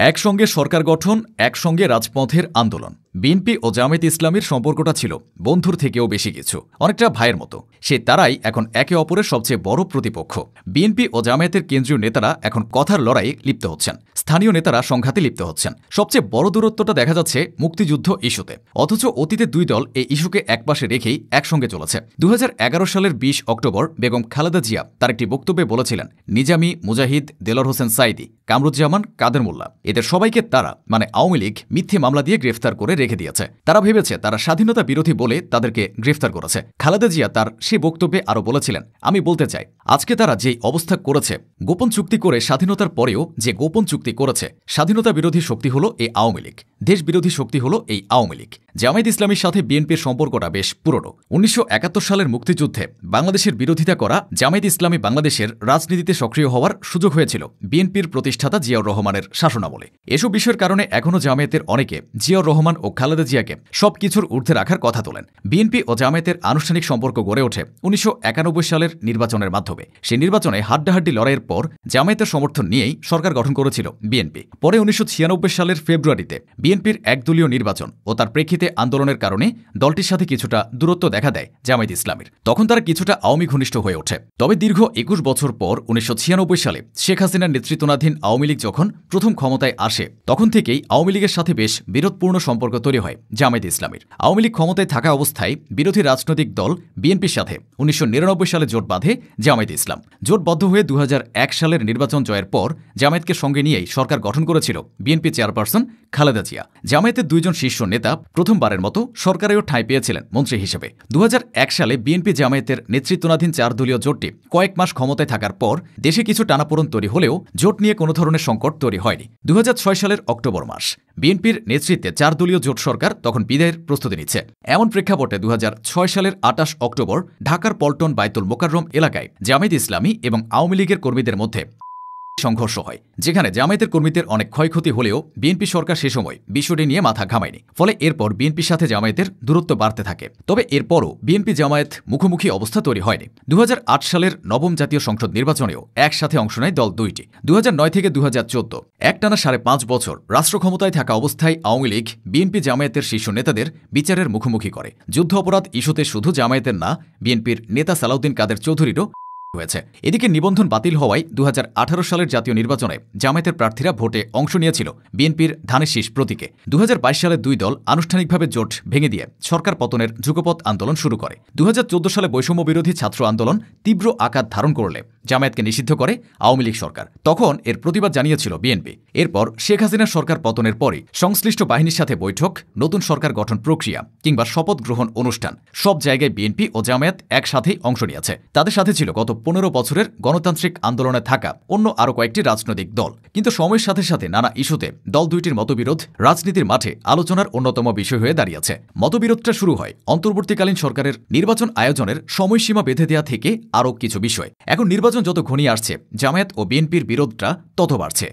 একসঙ্গে সরকার গঠন, একসঙ্গে রাজপথের আন্দোলন। বিএনপি ও জামায়াতে ইসলামীর সম্পর্কটা ছিল বন্ধুর থেকেও বেশি কিছু, অনেকটা ভাইয়ের মতো। তারাই এখন একে অপরের সবচেয়ে বড় প্রতিপক্ষ। বিএনপি ও জামায়াতের কেন্দ্রীয় নেতারা এখন কথার লড়াইয়ে লিপ্ত হচ্ছেন, স্থানীয় নেতারা সংঘাতে লিপ্ত হচ্ছেন। সবচেয়ে বড় দূরত্বটা দেখা যাচ্ছে মুক্তিযুদ্ধ ইস্যুতে। অথচ অতীতে দুই দল এই ইস্যুকে একপাশে রেখেই একসঙ্গে চলেছে। ২০১১ সালের ২০ অক্টোবর বেগম খালেদা জিয়া তার একটি বক্তব্যে বলেছিলেন, নিজামী, মুজাহিদ, দেলোয়ার হোসেন সাঈদী, কামরুজ্জামান, কাদের মোল্লা, এদের সবাইকে তারা মানে আওয়ামী লীগ মিথ্যে মামলা দিয়ে গ্রেফতার করে রেখে দিয়েছে। তারা ভেবেছে তারা স্বাধীনতা বিরোধী বলে তাদেরকে গ্রেফতার করেছে। খালেদা জিয়া তার সে বক্তব্যে আরও বলেছিলেন, আমি বলতে চাই, আজকে তারা যেই অবস্থা করেছে, গোপন চুক্তি করে স্বাধীনতার পরেও যে গোপন চুক্তি করেছে, স্বাধীনতা বিরোধী শক্তি হলো এই আওয়ামী লীগ, দেশ বিরোধী শক্তি হলো এই আওয়ামী লীগ। জামায়াত ইসলামীর সাথে বিএনপির সম্পর্কটা বেশ পুরনো। ১৯৭১ সালের মুক্তিযুদ্ধে বাংলাদেশের বিরোধিতা করা জামায়াত ইসলামী বাংলাদেশের রাজনীতিতে সক্রিয় হওয়ার সুযোগ হয়েছিল বিএনপির প্রতিষ্ঠাতা জিয়াউর রহমানের শাসনামলে। এসব বিষয়ের কারণে এখনও জামায়াতের অনেকে জিয়াউর রহমান ও খালেদা জিয়াকে সবকিছুর ঊর্ধ্বে রাখার কথা তোলেন। বিএনপি ও জামায়াতের আনুষ্ঠানিক সম্পর্ক গড়ে ওঠে ১৯৯১ সালের নির্বাচনের মাধ্যমে। সেই নির্বাচনে হাড্ডাহাড্ডি লড়াইয়ের পর জামায়াতের সমর্থন নিয়েই সরকার গঠন করেছিল বিএনপি। পরে ১৯৯৬ সালের ফেব্রুয়ারিতে বিএনপির একদলীয় নির্বাচন ও তার প্রেক্ষিতে আন্দোলনের কারণে দলটির সাথে কিছুটা দূরত্ব দেখা দেয় জামায়াত ইসলামীর। তখন তারা কিছুটা আওয়ামী ঘনিষ্ঠ হয়ে ওঠে। তবে দীর্ঘ ২১ বছর পর ১৯৯৬ সালে শেখ হাসিনার নেতৃত্বাধীন আওয়ামী লীগ যখন প্রথম ক্ষমতায় আসে, তখন থেকেই আওয়ামী লীগের সাথে বেশ বিরোধপূর্ণ সম্পর্ক তৈরি হয় জামায়াত ইসলামীর। আওয়ামী লীগ ক্ষমতায় থাকা অবস্থায় বিরোধী রাজনৈতিক দল বিএনপির সাথে ১৯৯৯ সালে জোট বাঁধে জামায়াত ইসলাম। জোটবদ্ধ হয়ে ২০০১ সালের নির্বাচন জয়ের পর জামায়াতকে সঙ্গে নিয়েই সরকার গঠন করেছিল বিএনপি চেয়ারপারসন খালেদা জিয়া। জামায়াতের দুইজন শীর্ষ নেতা প্রথমবারের মতো সরকারেও ঠাঁই পেয়েছিলেন মন্ত্রী হিসেবে। ২০০১ সালে বিএনপি জামায়াতের নেতৃত্বাধীন ৪ দলীয় জোটটি কয়েক মাস ক্ষমতায় থাকার পর দেশে কিছু টানাপোড়েন তৈরি হলেও জোট নিয়ে কোনো ধরনের সংকট তৈরি হয়নি। ২০০৬ সালের অক্টোবর মাস বিএনপির নেতৃত্বে ৪ দলীয় জোট সরকার তখন বিদায়ের প্রস্তুতি নিচ্ছে। এমন প্রেক্ষাপটে ২০০৬ সালের ২৮ অক্টোবর ঢাকার পল্টন বায়তুল মোকাররম এলাকায় জামায়াত ইসলামী এবং আওয়ামী লীগের কর্মীদের মধ্যে সংঘর্ষ হয়, যেখানে জামায়াতের কর্মীদের অনেক ক্ষয়ক্ষতি হলেও বিএনপি সরকার সে সময় বিষয়টি নিয়ে মাথা ঘামায়নি। ফলে এরপর বিএনপির সাথে জামায়াতের দূরত্ব বাড়তে থাকে। তবে এরপরও বিএনপি জামায়াত মুখোমুখি অবস্থা তৈরি হয়নি। ২০০৮ সালের নবম জাতীয় সংসদ নির্বাচনেও একসাথে অংশ নেয় দল দুইটি। ২০০৯ থেকে ২০১৪ একটানা ৫.৫ বছর রাষ্ট্র ক্ষমতায় থাকা অবস্থায় আওয়ামী লীগ বিএনপি জামায়াতের শীর্ষ নেতাদের বিচারের মুখোমুখি করে। যুদ্ধ অপরাধ ইস্যুতে শুধু জামায়াতের না, বিএনপির নেতা সালাউদ্দিন কাদের চৌধুরীরও হয়েছে। এদিকে নিবন্ধন বাতিল হওয়ায় ২০১৮ সালের জাতীয় নির্বাচনে জামায়াতের প্রার্থীরা ভোটে অংশ নিয়েছিল বিএনপির ধানের শীষ প্রতীকে। ২০২২ সালে দুই দল আনুষ্ঠানিকভাবে জোট ভেঙে দিয়ে সরকার পতনের যুগপৎ আন্দোলন শুরু করে। ২০১৪ সালে বৈষম্য বিরোধী ছাত্র আন্দোলন তীব্র আকার ধারণ করলে জামায়াতকে নিষিদ্ধ করে আওয়ামী লীগ সরকার। তখন এর প্রতিবাদ জানিয়েছিল বিএনপি। এরপর শেখ হাসিনার সরকার পতনের পরই সংশ্লিষ্ট বাহিনীর সাথে বৈঠক, নতুন সরকার গঠন প্রক্রিয়া কিংবা শপথ গ্রহণ অনুষ্ঠান, সব জায়গায় বিএনপি ও জামায়াত একসাথেই অংশ নিয়েছে। তাদের সাথে ছিল গত ১৫ বছরের গণতান্ত্রিক আন্দোলনে থাকা অন্য আরও কয়েকটি রাজনৈতিক দল। কিন্তু সময়ের সাথে সাথে নানা ইস্যুতে দল দুইটির মতবিরোধ রাজনীতির মাঠে আলোচনার অন্যতম বিষয় হয়ে দাঁড়িয়েছে। মতবিরোধটা শুরু হয় অন্তর্বর্তীকালীন সরকারের নির্বাচন আয়োজনের সময়সীমা বেঁধে দেওয়া থেকে আরও কিছু বিষয়। এখন নির্বাচন যত ঘনিয়ে আসছে, জামায়াত ও বিএনপির বিরোধটা তত বাড়ছে।